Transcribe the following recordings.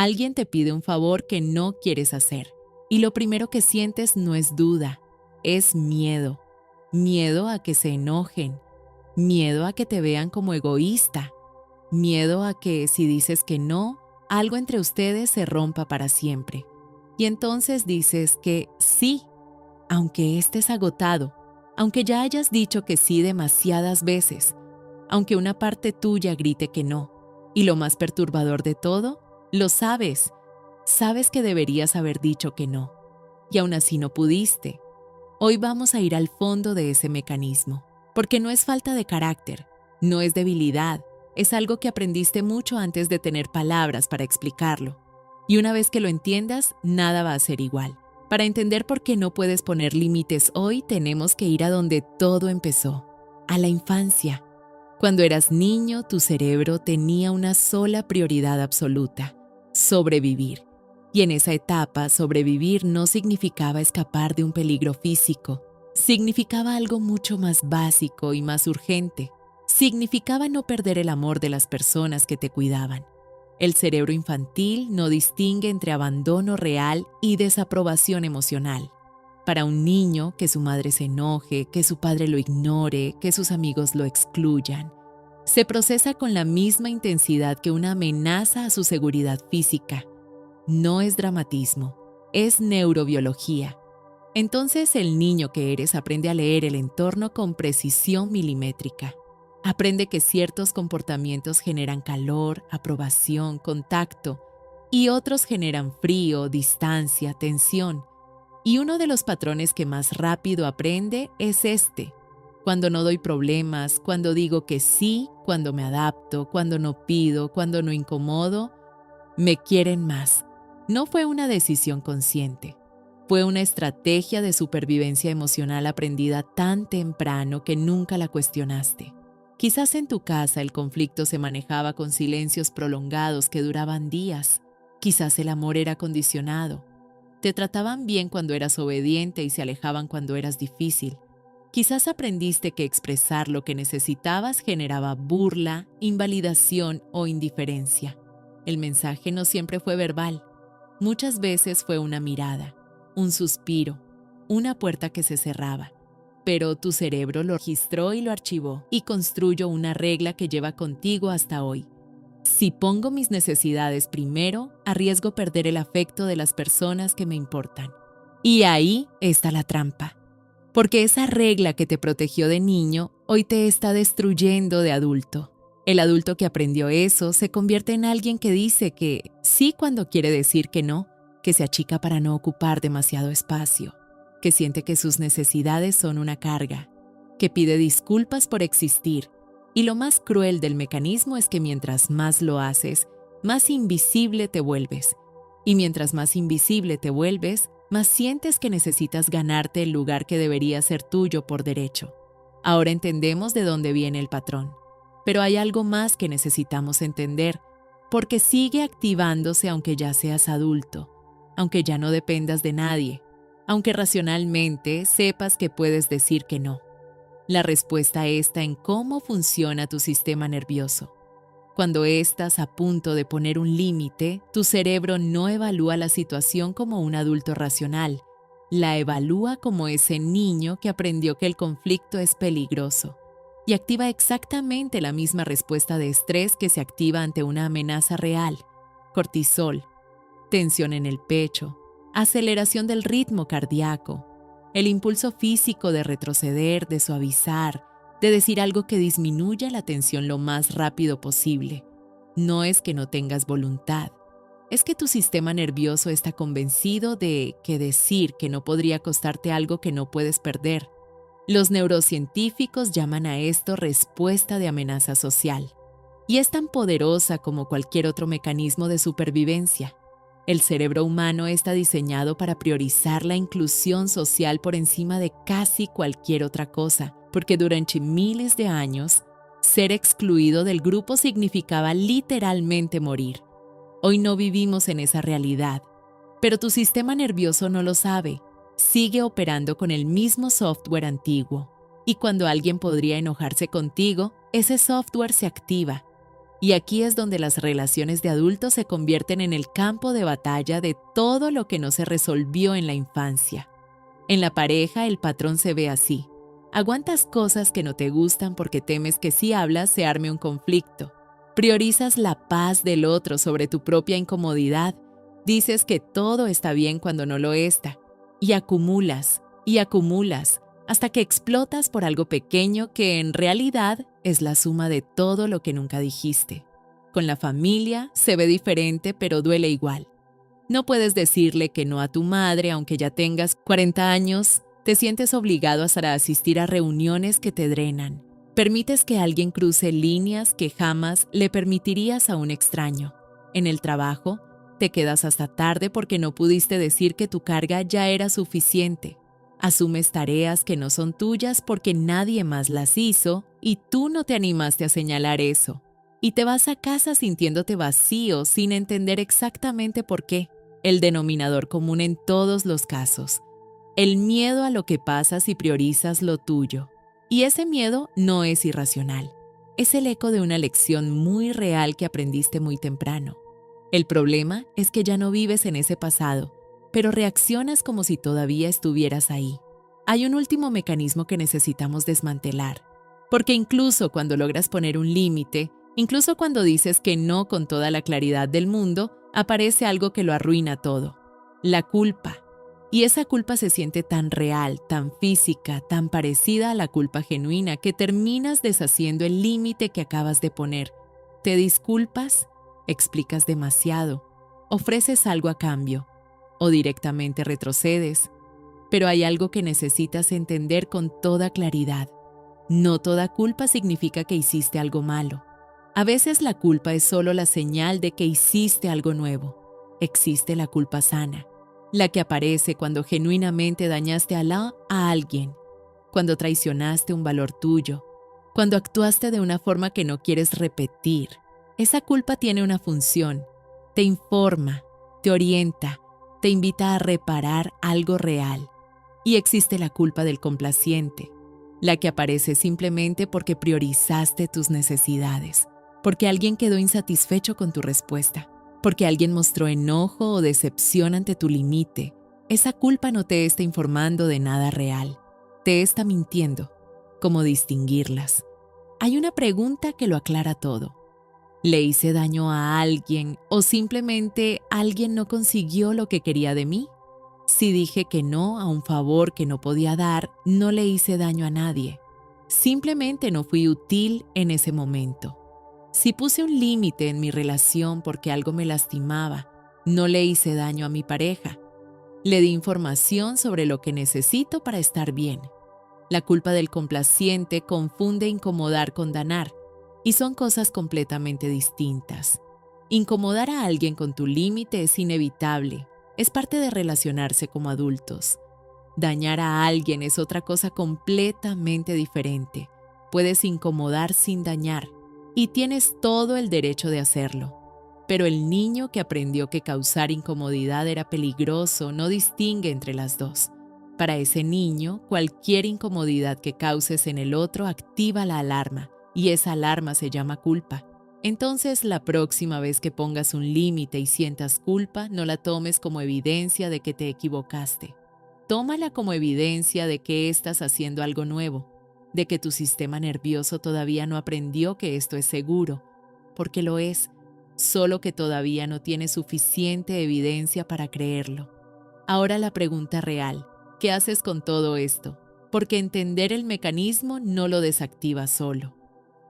Alguien te pide un favor que no quieres hacer y lo primero que sientes no es duda, es miedo. Miedo a que se enojen, miedo a que te vean como egoísta, miedo a que si dices que no, algo entre ustedes se rompa para siempre. Y entonces dices que sí, aunque estés agotado, aunque ya hayas dicho que sí demasiadas veces, aunque una parte tuya grite que no. Y lo más perturbador de todo, lo sabes. Sabes que deberías haber dicho que no. Y aún así no pudiste. Hoy vamos a ir al fondo de ese mecanismo, porque no es falta de carácter, no es debilidad, es algo que aprendiste mucho antes de tener palabras para explicarlo. Y una vez que lo entiendas, nada va a ser igual. Para entender por qué no puedes poner límites hoy, tenemos que ir a donde todo empezó, a la infancia. Cuando eras niño, tu cerebro tenía una sola prioridad absoluta: sobrevivir. Y en esa etapa, sobrevivir no significaba escapar de un peligro físico. Significaba algo mucho más básico y más urgente. Significaba no perder el amor de las personas que te cuidaban. El cerebro infantil no distingue entre abandono real y desaprobación emocional. Para un niño, que su madre se enoje, que su padre lo ignore, que sus amigos lo excluyan, se procesa con la misma intensidad que una amenaza a su seguridad física. No es dramatismo, es neurobiología. Entonces el niño que eres aprende a leer el entorno con precisión milimétrica. Aprende que ciertos comportamientos generan calor, aprobación, contacto, y otros generan frío, distancia, tensión. Y uno de los patrones que más rápido aprende es este: cuando no doy problemas, cuando digo que sí, cuando me adapto, cuando no pido, cuando no incomodo, me quieren más. No fue una decisión consciente. Fue una estrategia de supervivencia emocional aprendida tan temprano que nunca la cuestionaste. Quizás en tu casa el conflicto se manejaba con silencios prolongados que duraban días. Quizás el amor era condicionado. Te trataban bien cuando eras obediente y se alejaban cuando eras difícil. Quizás aprendiste que expresar lo que necesitabas generaba burla, invalidación o indiferencia. El mensaje no siempre fue verbal. Muchas veces fue una mirada, un suspiro, una puerta que se cerraba. Pero tu cerebro lo registró y lo archivó y construyó una regla que lleva contigo hasta hoy. Si pongo mis necesidades primero, arriesgo perder el afecto de las personas que me importan. Y ahí está la trampa. Porque esa regla que te protegió de niño hoy te está destruyendo de adulto. El adulto que aprendió eso se convierte en alguien que dice que sí cuando quiere decir que no, que se achica para no ocupar demasiado espacio, que siente que sus necesidades son una carga, que pide disculpas por existir. Y lo más cruel del mecanismo es que mientras más lo haces, más invisible te vuelves. Y mientras más invisible te vuelves, más sientes que necesitas ganarte el lugar que debería ser tuyo por derecho. Ahora entendemos de dónde viene el patrón. Pero hay algo más que necesitamos entender, porque sigue activándose aunque ya seas adulto, aunque ya no dependas de nadie, aunque racionalmente sepas que puedes decir que no. La respuesta está en cómo funciona tu sistema nervioso. Cuando estás a punto de poner un límite, tu cerebro no evalúa la situación como un adulto racional, la evalúa como ese niño que aprendió que el conflicto es peligroso y activa exactamente la misma respuesta de estrés que se activa ante una amenaza real: cortisol, tensión en el pecho, aceleración del ritmo cardíaco, el impulso físico de retroceder, de suavizar, de decir algo que disminuya la tensión lo más rápido posible. No es que no tengas voluntad, es que tu sistema nervioso está convencido de que decir que no podría costarte algo que no puedes perder. Los neurocientíficos llaman a esto respuesta de amenaza social, y es tan poderosa como cualquier otro mecanismo de supervivencia. El cerebro humano está diseñado para priorizar la inclusión social por encima de casi cualquier otra cosa, porque durante miles de años, ser excluido del grupo significaba literalmente morir. Hoy no vivimos en esa realidad, pero tu sistema nervioso no lo sabe. Sigue operando con el mismo software antiguo, y cuando alguien podría enojarse contigo, ese software se activa. Y aquí es donde las relaciones de adultos se convierten en el campo de batalla de todo lo que no se resolvió en la infancia. En la pareja, el patrón se ve así. Aguantas cosas que no te gustan porque temes que si hablas se arme un conflicto. Priorizas la paz del otro sobre tu propia incomodidad. Dices que todo está bien cuando no lo está. Y acumulas, hasta que explotas por algo pequeño que en realidad es la suma de todo lo que nunca dijiste. Con la familia se ve diferente, pero duele igual. No puedes decirle que no a tu madre aunque ya tengas 40 años. Te sientes obligado a asistir a reuniones que te drenan. Permites que alguien cruce líneas que jamás le permitirías a un extraño. En el trabajo, te quedas hasta tarde porque no pudiste decir que tu carga ya era suficiente. Asumes tareas que no son tuyas porque nadie más las hizo y tú no te animaste a señalar eso. Y te vas a casa sintiéndote vacío sin entender exactamente por qué. El denominador común en todos los casos. El miedo a lo que pasa si priorizas lo tuyo. Y ese miedo no es irracional. Es el eco de una lección muy real que aprendiste muy temprano. El problema es que ya no vives en ese pasado, pero reaccionas como si todavía estuvieras ahí. Hay un último mecanismo que necesitamos desmantelar, porque incluso cuando logras poner un límite, incluso cuando dices que no con toda la claridad del mundo, aparece algo que lo arruina todo: la culpa. Y esa culpa se siente tan real, tan física, tan parecida a la culpa genuina que terminas deshaciendo el límite que acabas de poner. Te disculpas, explicas demasiado, ofreces algo a cambio o directamente retrocedes. Pero hay algo que necesitas entender con toda claridad. No toda culpa significa que hiciste algo malo. A veces la culpa es solo la señal de que hiciste algo nuevo. Existe la culpa sana, la que aparece cuando genuinamente dañaste a alguien, cuando traicionaste un valor tuyo, cuando actuaste de una forma que no quieres repetir. Esa culpa tiene una función: te informa, te orienta, te invita a reparar algo real. Y existe la culpa del complaciente, la que aparece simplemente porque priorizaste tus necesidades, porque alguien quedó insatisfecho con tu respuesta, porque alguien mostró enojo o decepción ante tu límite. Esa culpa no te está informando de nada real, te está mintiendo. ¿Cómo distinguirlas? Hay una pregunta que lo aclara todo. ¿Le hice daño a alguien o simplemente alguien no consiguió lo que quería de mí? Si dije que no a un favor que no podía dar, no le hice daño a nadie. Simplemente no fui útil en ese momento. Si puse un límite en mi relación porque algo me lastimaba, no le hice daño a mi pareja. Le di información sobre lo que necesito para estar bien. La culpa del complaciente confunde incomodar con dañar, y son cosas completamente distintas. Incomodar a alguien con tu límite es inevitable. Es parte de relacionarse como adultos. Dañar a alguien es otra cosa completamente diferente. Puedes incomodar sin dañar, y tienes todo el derecho de hacerlo. Pero el niño que aprendió que causar incomodidad era peligroso no distingue entre las dos. Para ese niño, cualquier incomodidad que causes en el otro activa la alarma, y esa alarma se llama culpa. Entonces, la próxima vez que pongas un límite y sientas culpa, no la tomes como evidencia de que te equivocaste. Tómala como evidencia de que estás haciendo algo nuevo, de que tu sistema nervioso todavía no aprendió que esto es seguro, porque lo es, solo que todavía no tiene suficiente evidencia para creerlo. Ahora la pregunta real: ¿qué haces con todo esto? Porque entender el mecanismo no lo desactiva solo.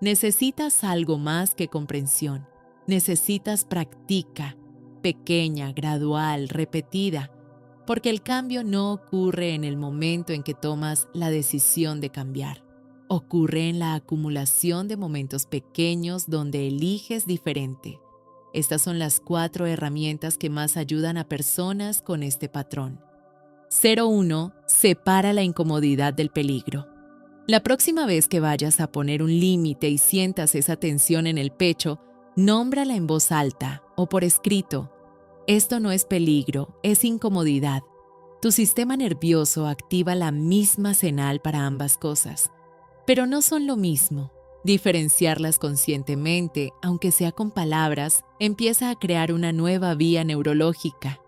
Necesitas algo más que comprensión. Necesitas práctica, pequeña, gradual, repetida, porque el cambio no ocurre en el momento en que tomas la decisión de cambiar. Ocurre en la acumulación de momentos pequeños donde eliges diferente. Estas son las 4 herramientas que más ayudan a personas con este patrón. 01. Separa la incomodidad del peligro. La próxima vez que vayas a poner un límite y sientas esa tensión en el pecho, nómbrala en voz alta o por escrito. Esto no es peligro, es incomodidad. Tu sistema nervioso activa la misma señal para ambas cosas, pero no son lo mismo. Diferenciarlas conscientemente, aunque sea con palabras, empieza a crear una nueva vía neurológica.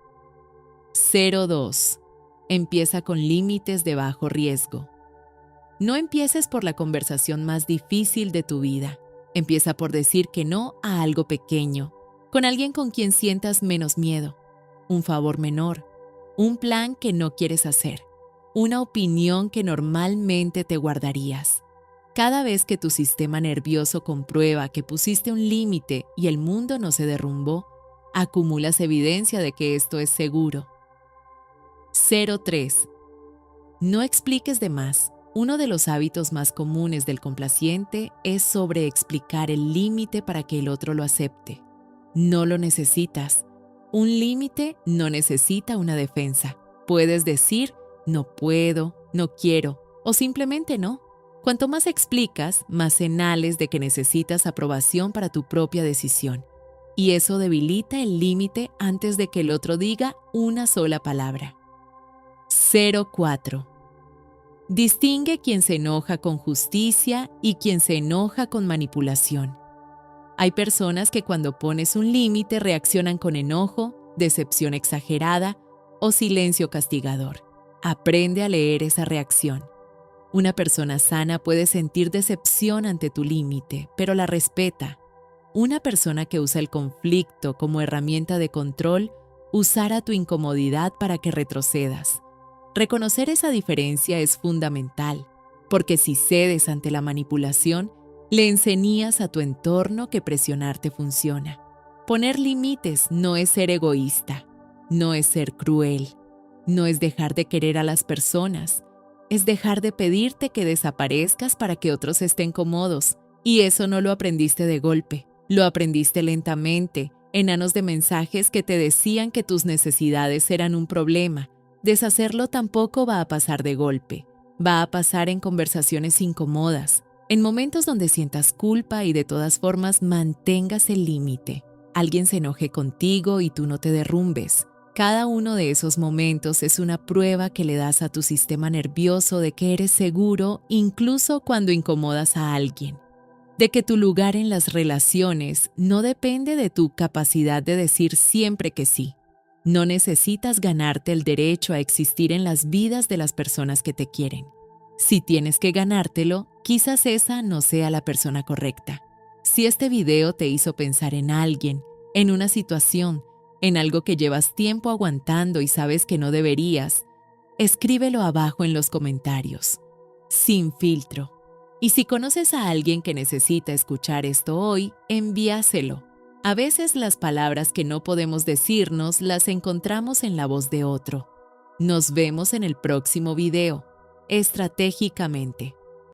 02. Empieza con límites de bajo riesgo. No empieces por la conversación más difícil de tu vida. Empieza por decir que no a algo pequeño, con alguien con quien sientas menos miedo, un favor menor, un plan que no quieres hacer, una opinión que normalmente te guardarías. Cada vez que tu sistema nervioso comprueba que pusiste un límite y el mundo no se derrumbó, acumulas evidencia de que esto es seguro. 03. No expliques de más. Uno de los hábitos más comunes del complaciente es sobreexplicar el límite para que el otro lo acepte. No lo necesitas. Un límite no necesita una defensa. Puedes decir, no puedo, no quiero o simplemente no. Cuanto más explicas, más señales de que necesitas aprobación para tu propia decisión. Y eso debilita el límite antes de que el otro diga una sola palabra. 04. Distingue quien se enoja con justicia y quien se enoja con manipulación. Hay personas que cuando pones un límite reaccionan con enojo, decepción exagerada o silencio castigador. Aprende a leer esa reacción. Una persona sana puede sentir decepción ante tu límite, pero la respeta. Una persona que usa el conflicto como herramienta de control usará tu incomodidad para que retrocedas. Reconocer esa diferencia es fundamental, porque si cedes ante la manipulación, le enseñas a tu entorno que presionarte funciona. Poner límites no es ser egoísta, no es ser cruel, no es dejar de querer a las personas, es dejar de pedirte que desaparezcas para que otros estén cómodos. Y eso no lo aprendiste de golpe, lo aprendiste lentamente, en años de mensajes que te decían que tus necesidades eran un problema. Deshacerlo tampoco va a pasar de golpe, va a pasar en conversaciones incómodas, en momentos donde sientas culpa y de todas formas mantengas el límite. Alguien se enoje contigo y tú no te derrumbes. Cada uno de esos momentos es una prueba que le das a tu sistema nervioso de que eres seguro incluso cuando incomodas a alguien. De que tu lugar en las relaciones no depende de tu capacidad de decir siempre que sí. No necesitas ganarte el derecho a existir en las vidas de las personas que te quieren. Si tienes que ganártelo, quizás esa no sea la persona correcta. Si este video te hizo pensar en alguien, en una situación, en algo que llevas tiempo aguantando y sabes que no deberías, escríbelo abajo en los comentarios, sin filtro. Y si conoces a alguien que necesita escuchar esto hoy, envíaselo. A veces las palabras que no podemos decirnos las encontramos en la voz de otro. Nos vemos en el próximo video, estratégicamente.